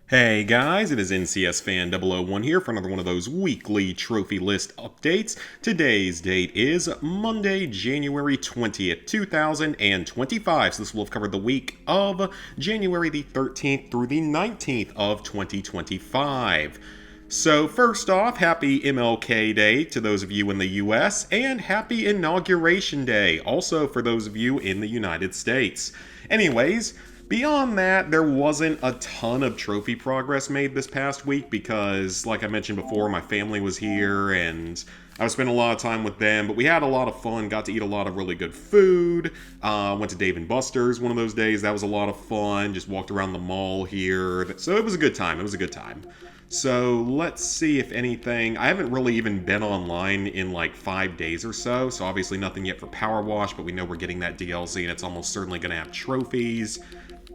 Hey guys, it is NCS Fan 001 here for another one of those weekly trophy list updates. Today's date is Monday, January 20th, 2025. So this will have covered the week of January the 13th through the 19th of 2025. So, first off, happy MLK Day to those of you in the US, and happy Inauguration Day also for those of you in the United States. Anyways, beyond that, there wasn't a ton of trophy progress made this past week because, like I mentioned before, my family was here and I was spending a lot of time with them, but we had a lot of fun, got to eat a lot of really good food. Went to Dave & Buster's one of those days. That was a lot of fun. Just walked around the mall here. So it was a good time. It was a good time. So let's see if anything. I haven't really even been online in like 5 days or so. So obviously nothing yet for Power Wash, but we know we're getting that DLC and it's almost certainly going to have trophies.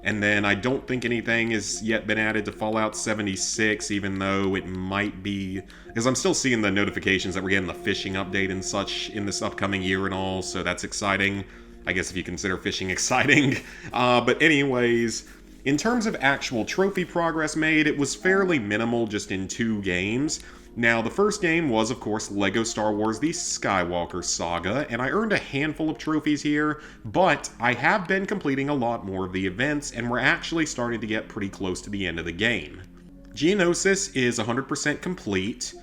And then I don't think anything has yet been added to Fallout 76, even though it might be. Because I'm still seeing the notifications that we're getting the fishing update and such in this upcoming year and all, so that's exciting. I guess if you consider fishing exciting. But anyways, in terms of actual trophy progress made, it was fairly minimal just in 2 games. Now, the first game was, of course, LEGO Star Wars The Skywalker Saga, and I earned a handful of trophies here, but I have been completing a lot more of the events, and we're actually starting to get pretty close to the end of the game. Geonosis is 100% complete.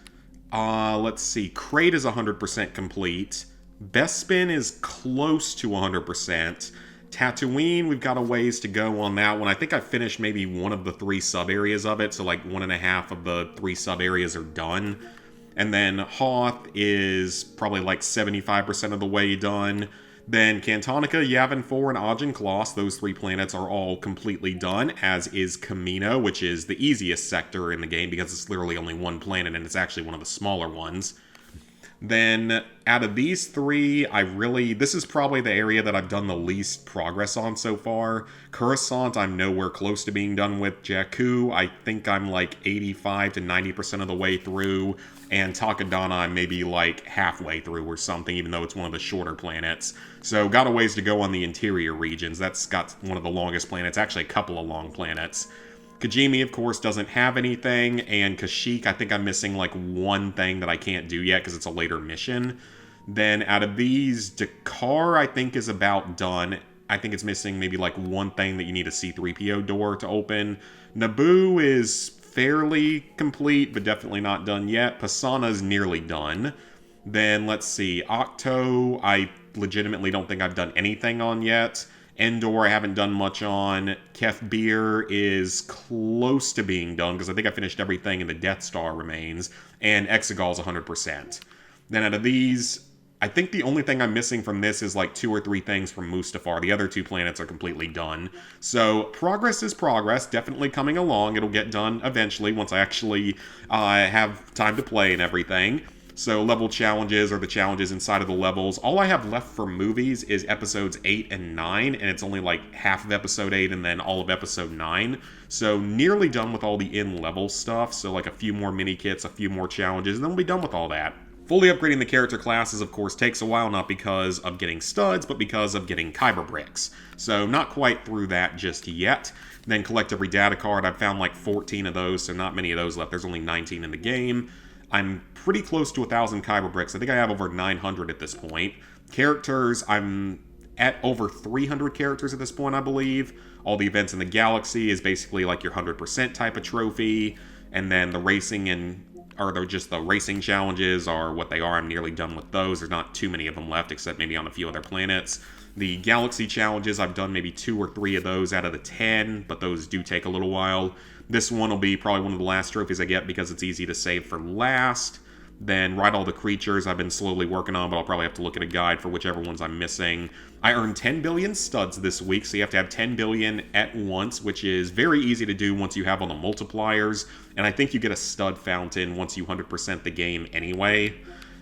Let's see, Crate is 100% complete. Bespin is close to 100%. Tatooine, we've got a ways to go on that one. I think I finished maybe one of the 3 sub-areas of it, so like 1.5 of the 3 sub-areas are done. And then Hoth is probably like 75% of the way done. Then Cantonica, Yavin 4, and Ajin Kloss, those 3 planets are all completely done, as is Kamino, which is the easiest sector in the game because it's literally only 1 planet and it's actually one of the smaller ones. Then, out of these 3, this is probably the area that I've done the least progress on so far. Coruscant, I'm nowhere close to being done with. Jakku, I think I'm like 85 to 90% of the way through. And Takodana, I'm maybe like halfway through or something, even though it's one of the shorter planets. So, got a ways to go on the interior regions. That's got one of the longest planets, actually a couple of long planets. Kijimi, of course, doesn't have anything, and Kashyyyk, I think I'm missing like 1 thing that I can't do yet because it's a later mission. Then out of these, D'Qar, I think, is about done. I think it's missing maybe like 1 thing that you need a C-3PO door to open. Naboo is fairly complete, but definitely not done yet. Pasaana is nearly done. Then, let's see, Octo, I legitimately don't think I've done anything on yet. Endor, I haven't done much on. Keth Bir is close to being done, because I think I finished everything and the Death Star remains. And Exegol's 100%. Then out of these, I think the only thing I'm missing from this is like 2 or 3 things from Mustafar. The other 2 planets are completely done. So, progress is progress, definitely coming along. It'll get done eventually once I actually have time to play and everything. So level challenges are the challenges inside of the levels. All I have left for movies is episodes 8 and 9, and it's only like half of episode 8 and then all of episode 9. So nearly done with all the in-level stuff. So like a few more mini-kits, a few more challenges, and then we'll be done with all that. Fully upgrading the character classes, of course, takes a while, not because of getting studs, but because of getting Kyber bricks. So not quite through that just yet. Then collect every data card. I've found like 14 of those, so not many of those left. There's only 19 in the game. I'm pretty close to 1,000 Kyber bricks. I think I have over 900 at this point. Characters, I'm at over 300 characters at this point, I believe. All the events in the galaxy is basically like your 100% type of trophy. And then the racing just the racing challenges are what they are. I'm nearly done with those. There's not too many of them left, except maybe on a few other planets. The galaxy challenges, I've done maybe 2 or 3 of those out of the 10, but those do take a little while. This one will be probably one of the last trophies I get because it's easy to save for last. Then Ride All the Creatures I've been slowly working on, but I'll probably have to look at a guide for whichever ones I'm missing. I earned 10 billion studs this week, so you have to have 10 billion at once, which is very easy to do once you have all the multipliers. And I think you get a stud fountain once you 100% the game anyway.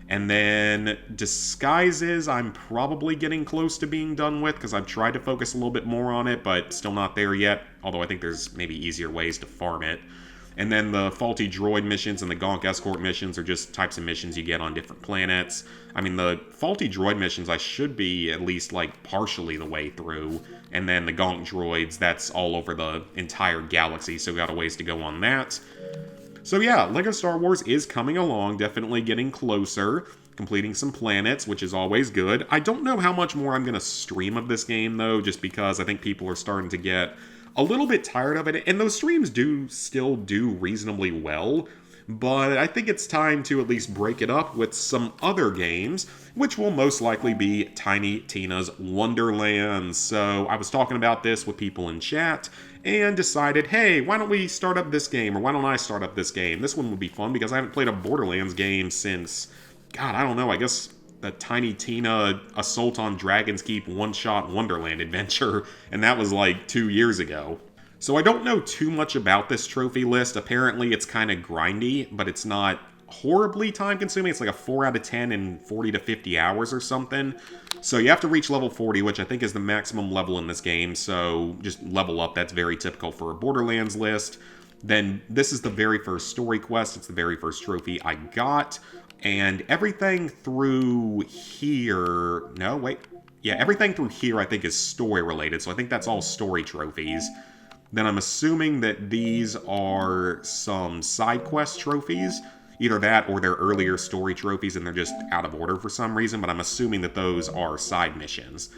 And then Disguises, I'm probably getting close to being done with, because I've tried to focus a little bit more on it, but still not there yet. Although I think there's maybe easier ways to farm it. And then the faulty droid missions and the Gonk escort missions are just types of missions you get on different planets. I mean, the faulty droid missions, I should be at least, like, partially the way through. And then the Gonk droids, that's all over the entire galaxy, so we got a ways to go on that. So yeah, LEGO Star Wars is coming along, definitely getting closer, completing some planets, which is always good. I don't know how much more I'm going to stream of this game, though, just because I think people are starting to get a little bit tired of it, and those streams do still do reasonably well, but I think it's time to at least break it up with some other games, which will most likely be Tiny Tina's Wonderlands. So I was talking about this with people in chat, and decided, hey, why don't we start up this game, or why don't I start up this game? This one would be fun, because I haven't played a Borderlands game since, God, I don't know, I guess the Tiny Tina Assault on Dragon's Keep one-shot Wonderland adventure, and that was like 2 years ago. So I don't know too much about this trophy list. Apparently it's kind of grindy, but it's not horribly time-consuming. It's like a 4 out of 10 in 40 to 50 hours or something. So you have to reach level 40, which I think is the maximum level in this game, so just level up. That's very typical for a Borderlands list. Then this is the very first story quest. It's the very first trophy I got. And everything through here... No, wait. Yeah, everything through here I think is story-related, so I think that's all story trophies. Then I'm assuming that these are some side quest trophies. Either that or they're earlier story trophies and they're just out of order for some reason, but I'm assuming that those are side missions.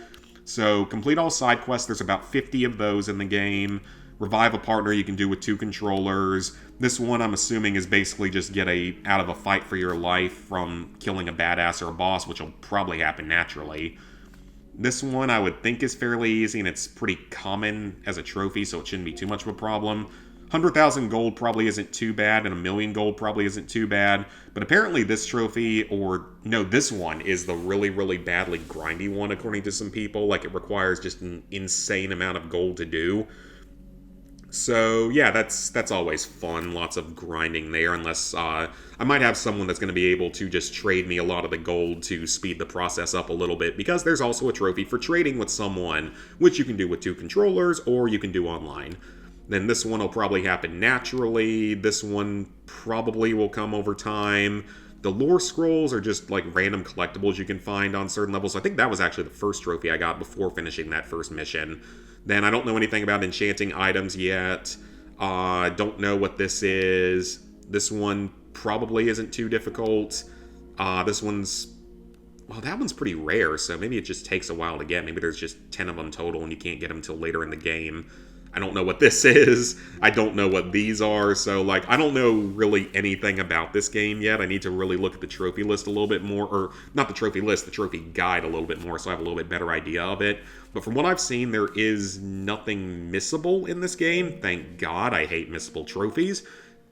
So, complete all side quests. There's about 50 of those in the game. Revive a partner you can do with 2 controllers. This one, I'm assuming, is basically just get out of a fight for your life from killing a badass or a boss, which will probably happen naturally. This one, I would think, is fairly easy, and it's pretty common as a trophy, so it shouldn't be too much of a problem. 100,000 gold probably isn't too bad, and 1,000,000 gold probably isn't too bad. But apparently this trophy, or no, this one is the really, really badly grindy one, according to some people. Like, it requires just an insane amount of gold to do. So, yeah, that's always fun. Lots of grinding there, unless I might have someone that's going to be able to just trade me a lot of the gold to speed the process up a little bit, because there's also a trophy for trading with someone, which you can do with 2 controllers, or you can do online. Then this one will probably happen naturally. This one probably will come over time. The lore scrolls are just like random collectibles you can find on certain levels. I think that was actually the first trophy I got before finishing that first mission. Then I don't know anything about enchanting items yet. Don't know what this is. This one probably isn't too difficult. This one's... Well, that one's pretty rare, so maybe it just takes a while to get. Maybe there's just 10 of them total and you can't get them until later in the game. I don't know what this is. I don't know what these are. So, like, I don't know really anything about this game yet. I need to really look at the trophy list a little bit more. Or, not the trophy list, the trophy guide a little bit more, so I have a little bit better idea of it. But from what I've seen, there is nothing missable in this game. Thank God. I hate missable trophies,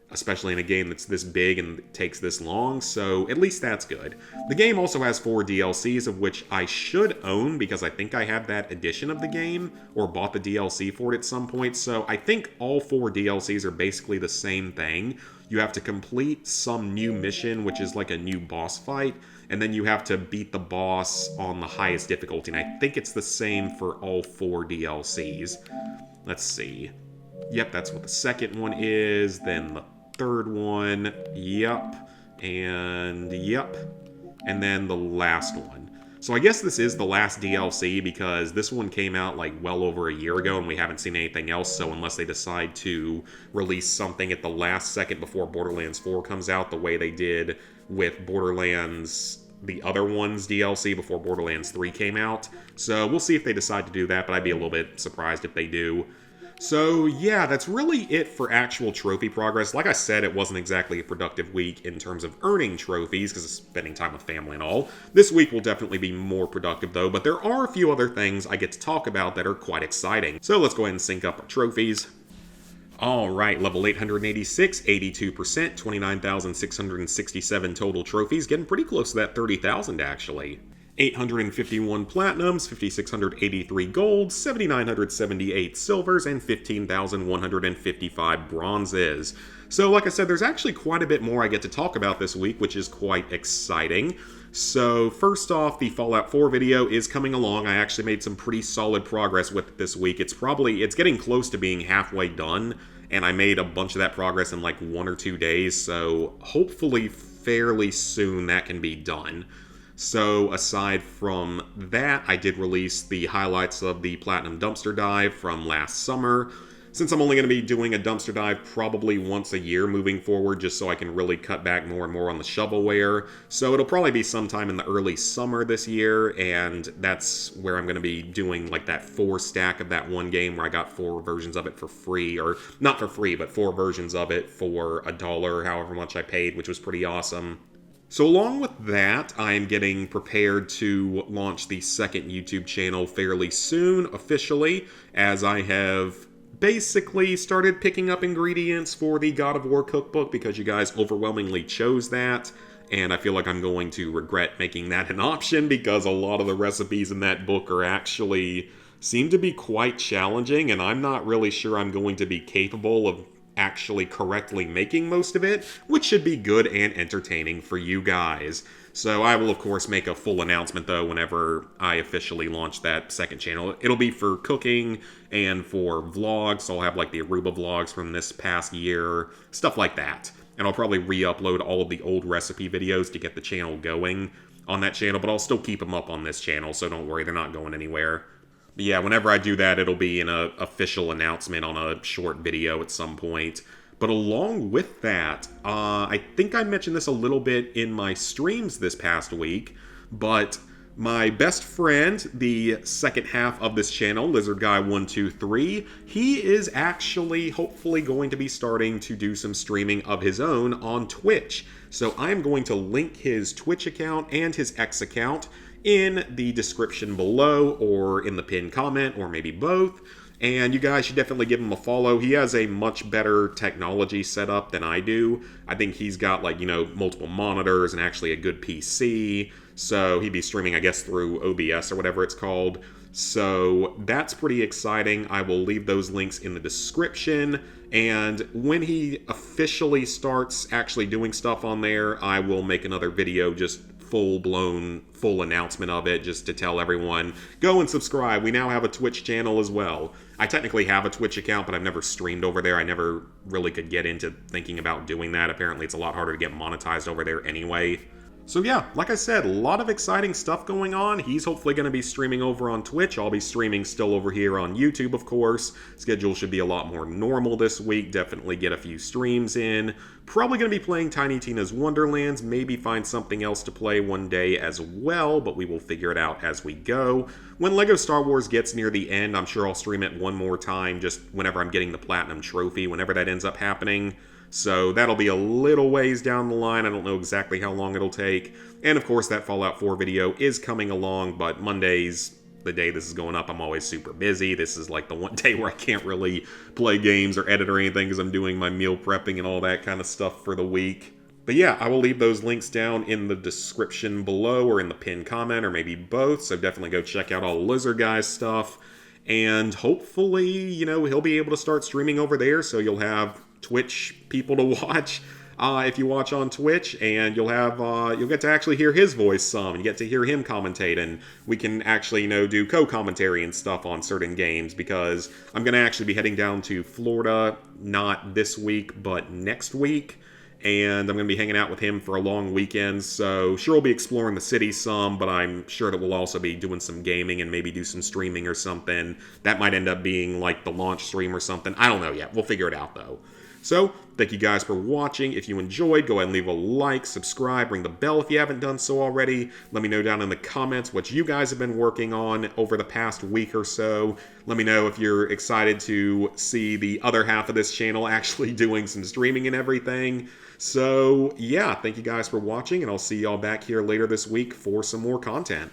especially in a game that's this big and takes this long, so at least that's good. The game also has 4 DLCs, of which I should own, because I think I have that edition of the game, or bought the DLC for it at some point, so I think all 4 DLCs are basically the same thing. You have to complete some new mission, which is like a new boss fight, and then you have to beat the boss on the highest difficulty, and I think it's the same for all 4 DLCs. Let's see. Yep, that's what the second one is, then the third one, yep, and then the last one. So I guess this is the last DLC, because this one came out like well over a year ago and we haven't seen anything else, so unless they decide to release something at the last second before Borderlands 4 comes out, the way they did with Borderlands, the other one's DLC before Borderlands 3 came out. So we'll see if they decide to do that, but I'd be a little bit surprised if they do. So, yeah, that's really it for actual trophy progress. Like I said, it wasn't exactly a productive week in terms of earning trophies, because of spending time with family and all. This week will definitely be more productive, though, but there are a few other things I get to talk about that are quite exciting. So let's go ahead and sync up our trophies. Alright, level 886, 82%, 29,667 total trophies, getting pretty close to that 30,000, actually. 851 platinums, 5,683 golds, 7,978 silvers, and 15,155 bronzes. So, like I said, there's actually quite a bit more I get to talk about this week, which is quite exciting. So, first off, the Fallout 4 video is coming along. I actually made some pretty solid progress with it this week. It's getting close to being halfway done, and I made a bunch of that progress in like 1 or 2 days, so hopefully fairly soon that can be done. So aside from that, I did release the highlights of the Platinum Dumpster Dive from last summer. Since I'm only going to be doing a dumpster dive probably once a year moving forward, just so I can really cut back more and more on the shovelware. So it'll probably be sometime in the early summer this year, and that's where I'm going to be doing like that 4 stack of that one game where I got 4 versions of it for free, or not for free, but 4 versions of it for $1, however much I paid, which was pretty awesome. So along with that, I am getting prepared to launch the second YouTube channel fairly soon, officially, as I have basically started picking up ingredients for the God of War cookbook because you guys overwhelmingly chose that, and I feel like I'm going to regret making that an option because a lot of the recipes in that book are actually seem to be quite challenging, and I'm not really sure I'm going to be capable of actually correctly making most of it, which should be good and entertaining for you guys. So I will, of course, make a full announcement, though, whenever I officially launch that second channel. It'll be for cooking and for vlogs, so I'll have, like, the Aruba vlogs from this past year, stuff like that. And I'll probably re-upload all of the old recipe videos to get the channel going on that channel, but I'll still keep them up on this channel, so don't worry, they're not going anywhere. But yeah, whenever I do that, it'll be an official announcement on a short video at some point. But along with that, I think I mentioned this a little bit in my streams this past week, but my best friend, the second half of this channel, LizardGuy123, he is actually hopefully going to be starting to do some streaming of his own on Twitch. So I'm going to link his Twitch account and his X account in the description below, or in the pinned comment, or maybe both. And you guys should definitely give him a follow. He has a much better technology setup than I do. I think he's got, like, you know, multiple monitors and actually a good PC. So he'd be streaming, I guess, through OBS or whatever it's called. So that's pretty exciting. I will leave those links in the description. And when he officially starts actually doing stuff on there, I will make another video just full-blown announcement of it, just to tell everyone, go and subscribe. We now have a Twitch channel as well. I technically have a Twitch account, but I've never streamed over there. I never really could get into thinking about doing that. Apparently it's a lot harder to get monetized over there anyway. So yeah, like I said, a lot of exciting stuff going on. He's hopefully going to be streaming over on Twitch. I'll be streaming still over here on YouTube, of course. Schedule should be a lot more normal this week. Definitely get a few streams in. Probably going to be playing Tiny Tina's Wonderlands. Maybe find something else to play one day as well, but we will figure it out as we go. When LEGO Star Wars gets near the end, I'm sure I'll stream it one more time, just whenever I'm getting the Platinum Trophy, whenever that ends up happening. So that'll be a little ways down the line. I don't know exactly how long it'll take. And of course, that Fallout 4 video is coming along, but Mondays, the day this is going up, I'm always super busy. This is like the one day where I can't really play games or edit or anything because I'm doing my meal prepping and all that kind of stuff for the week. But yeah, I will leave those links down in the description below or in the pinned comment, or maybe both. So definitely go check out all the Lizard Guy stuff. And hopefully, you know, he'll be able to start streaming over there, so you'll have Twitch people to watch if you watch on Twitch, and you'll get to actually hear his voice some, and you get to hear him commentate, and we can actually, you know, do co-commentary and stuff on certain games, because I'm going to actually be heading down to Florida, not this week, but next week, and I'm going to be hanging out with him for a long weekend, so sure we'll be exploring the city some, but I'm sure that we'll also be doing some gaming and maybe do some streaming or something. That might end up being like the launch stream or something. I don't know yet. We'll figure it out, though. So, thank you guys for watching. If you enjoyed, go ahead and leave a like, subscribe, ring the bell if you haven't done so already. Let me know down in the comments what you guys have been working on over the past week or so. Let me know if you're excited to see the other half of this channel actually doing some streaming and everything. So, yeah, thank you guys for watching, and I'll see y'all back here later this week for some more content.